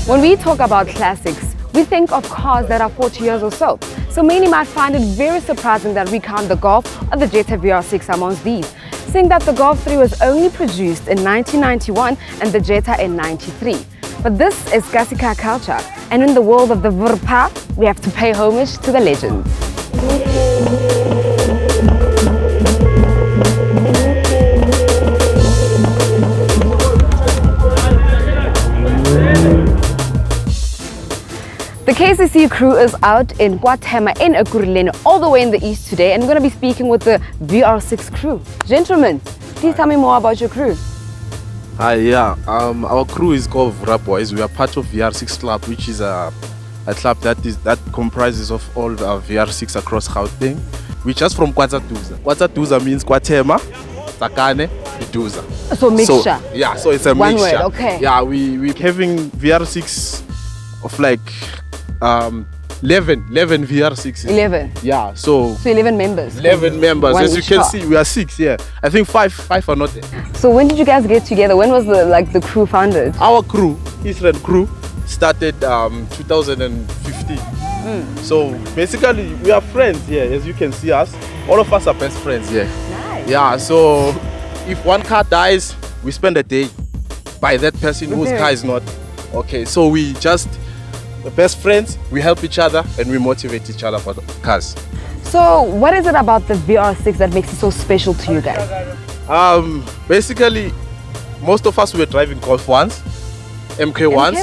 When we talk about classics, we think of cars that are 40 years or so. So many might find it very surprising that we count the Golf or the Jetta VR6 amongst these, seeing that the Golf 3 was only produced in 1991 and the Jetta in 93. But this is Kasika culture, and in the world of the Voora, we have to pay homage to the legends. The KCC crew is out in KwaThema in Ekurhuleni, all the way in the east today, and we're going to be speaking with the VR6 crew. Gentlemen, please tell me more about your crew. Hi, our crew is called Voora Boys. We are part of VR6 Club, which is a club that comprises of all VR6 across Gauteng. We're just from KwaTsaDuza. KwaTsaDuza means KwaThema, Tsakane, Duduza. So mixture. So it's a one mixture. Word, okay. Yeah, we're having VR6 of like 11 VR6s. 11? Yeah, so 11 members. 11 members. One As you can car. see, we are 6, yeah. I think five are not there. So when did you guys get together? When was the crew founded? Our crew, Israel crew, started 2015. So basically, we are friends here, as you can see us. All of us are best friends here. Nice. Yeah, so if one car dies, we spend a day by that person whose car is not. Okay, so we just, the best friends, we help each other and we motivate each other for the cars. So what is it about the VR6 that makes it so special to you guys? Basically, most of us were driving Golf 1s, MK1s.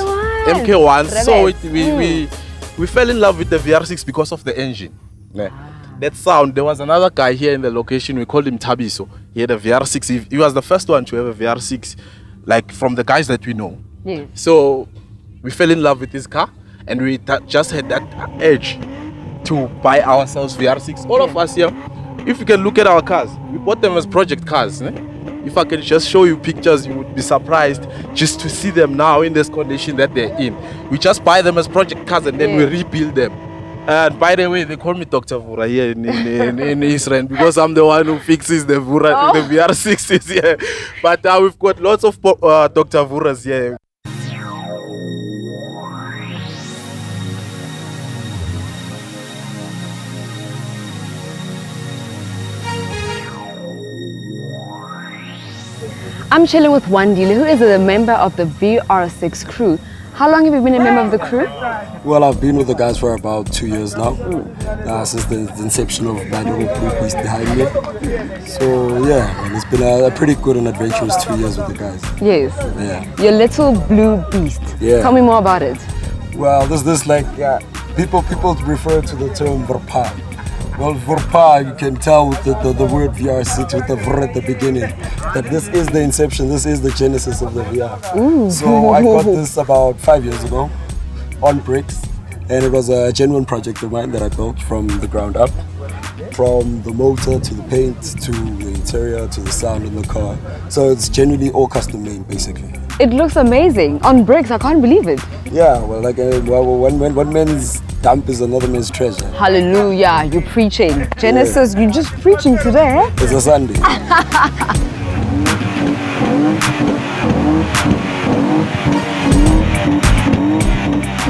So we fell in love with the VR6 because of the engine. That sound. There was another guy here in the location, we called him Tabiso. He had a VR6. He was the first one to have a VR6, like from the guys that we know. Yes. So we fell in love with this car and we just had that edge to buy ourselves VR6. All of us here, if you can look at our cars, we bought them as project cars. If I can just show you pictures, you would be surprised just to see them now in this condition that they're in. We just buy them as project cars and then we rebuild them. And by the way, they call me Dr. Voora here in Israel because I'm the one who fixes the Voora, the VR6s here. But we've got lots of Dr. Vooras here. I'm chilling with one dealer who is a member of the VR6 crew. How long have you been a member of the crew? Well, I've been with the guys for about 2 years now, since the inception of my little blue beast behind me. So yeah, and it's been a pretty good and adventurous 2 years with the guys. Yes. Yeah. Your little blue beast. Yeah. Tell me more about it. Well, this like people refer to the term Voora. Well, Voora, you can tell with the word VR6 with the Voora at the beginning that this is the inception, this is the genesis of the VR. Ooh. So I got this about 5 years ago on bricks, and it was a genuine project of mine that I built from the ground up. From the motor to the paint to the interior to the sound in the car. So it's genuinely all custom made basically. It looks amazing. On bricks, I can't believe it. Yeah, well, like one man's dump is another man's treasure. Hallelujah, you're preaching. Genesis, you're just preaching today, eh? It's a Sunday.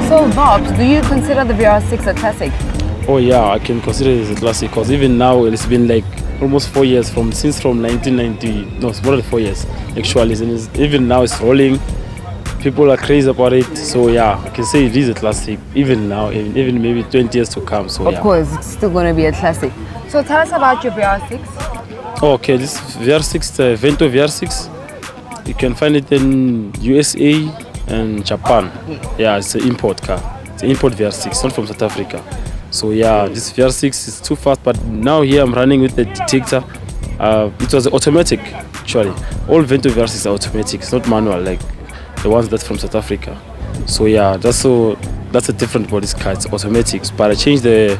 So, Bobs, do you consider the VR6 a classic? Oh yeah, I can consider it as a classic because even now it's been like almost 4 years from 1990. No, it's more than 4 years actually. And even now it's rolling. People are crazy about it. So yeah, I can say it is a classic even now, even maybe 20 years to come. So Of course, it's still going to be a classic. So tell us about your VR6. Okay, this VR6, the Vento VR6, you can find it in USA and Japan. Yeah, it's an import car. It's an import VR6, not from South Africa. So yeah, this VR6 is too fast, but now here I'm running with the detector. It was automatic, actually. All Vento VR6 are automatic, it's not manual like the ones that's from South Africa. So yeah, that's a different body car, it's automatic. But I changed the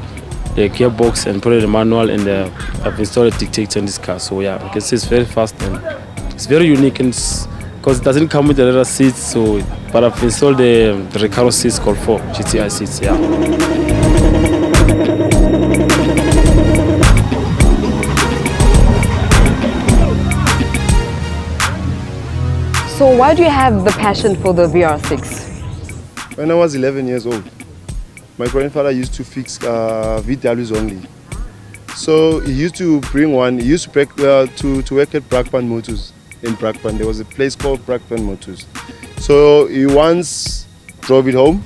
gearbox and put it in manual, and I've installed a detector in this car. So yeah, I can see it's very fast and it's very unique, and because it doesn't come with the leather seats. So, but I've installed the Recaro seats called 4 GTI seats. Yeah. So why do you have the passion for the VR6? When I was 11 years old, my grandfather used to fix VWs only. So he used to bring one. He used to work at Brakpan Motors in Brakpan. There was a place called Brakpan Motors. So he once drove it home.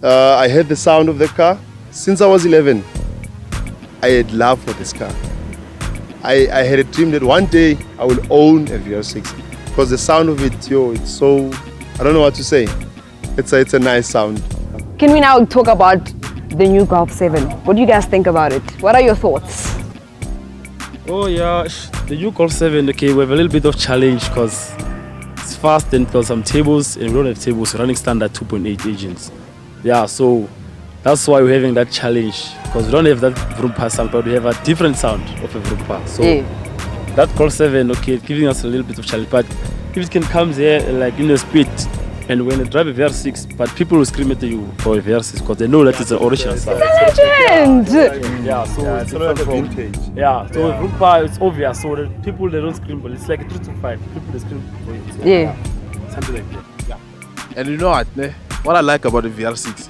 I heard the sound of the car. Since I was 11, I had love for this car. I had a dream that one day I will own a VR6 because the sound of it, it's so, I don't know what to say. It's a nice sound. Can we now talk about the new Golf 7? What do you guys think about it? What are your thoughts? Oh yeah, the new Golf 7, okay, we have a little bit of challenge because it's fast and got some tables, and we don't have tables, running standard 2.8 engines. Yeah, so that's why we're having that challenge, because we don't have that Vroompa sound, but we have a different sound of a Vroompa. So that Golf 7, okay, it's giving us a little bit of challenge, but if it can come there like in a speed, and when you drive a VR6, but people will scream at you for a VR6 because they know that it's an original sound. Legend! Yeah, so it's like a vintage. Yeah, so with Vroompa it's obvious, so the people they don't scream, but it's like a 3 to 5. People they scream for it. So, something like that. Yeah. And you know what I like about the VR6?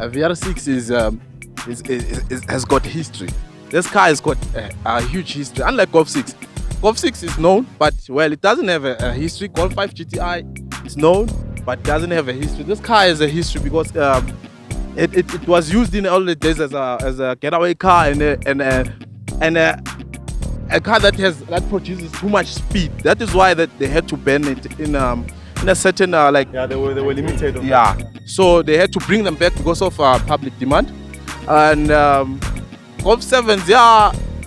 A VR6 has got history. This car has got a huge history. Unlike Golf 6. Golf 6 is known, but well, it doesn't have a history. Golf 5 GTI is known, but doesn't have a history. This car has a history because it was used in all the days as a getaway car and a car that produces too much speed. That is why that they had to ban it in a certain they were limited. So they had to bring them back because of public demand. And Golf 7s,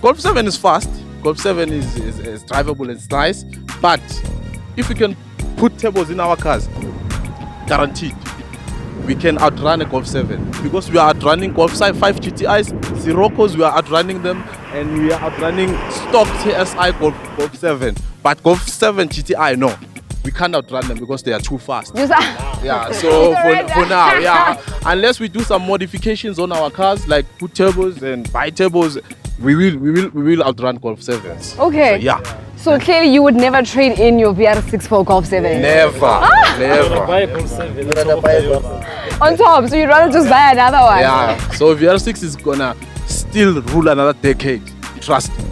Golf 7 is fast. Golf 7 is drivable, it's nice. But if we can put tables in our cars, guaranteed we can outrun a Golf 7 because we are outrunning Golf 5 GTIs, Siroccos, we are outrunning them, and we are outrunning stock TSI Golf 7. But Golf 7 GTI, no, we can't outrun them because they are too fast. Yeah, so for now, unless we do some modifications on our cars, like put turbos and buy turbos, we will outrun Golf 7s. Okay. So, So clearly you would never trade in your VR6 for Golf 7? Never. Buy a Golf 7. On top, so you'd rather just buy another one? Yeah, so VR6 is gonna still rule another decade. Trust me.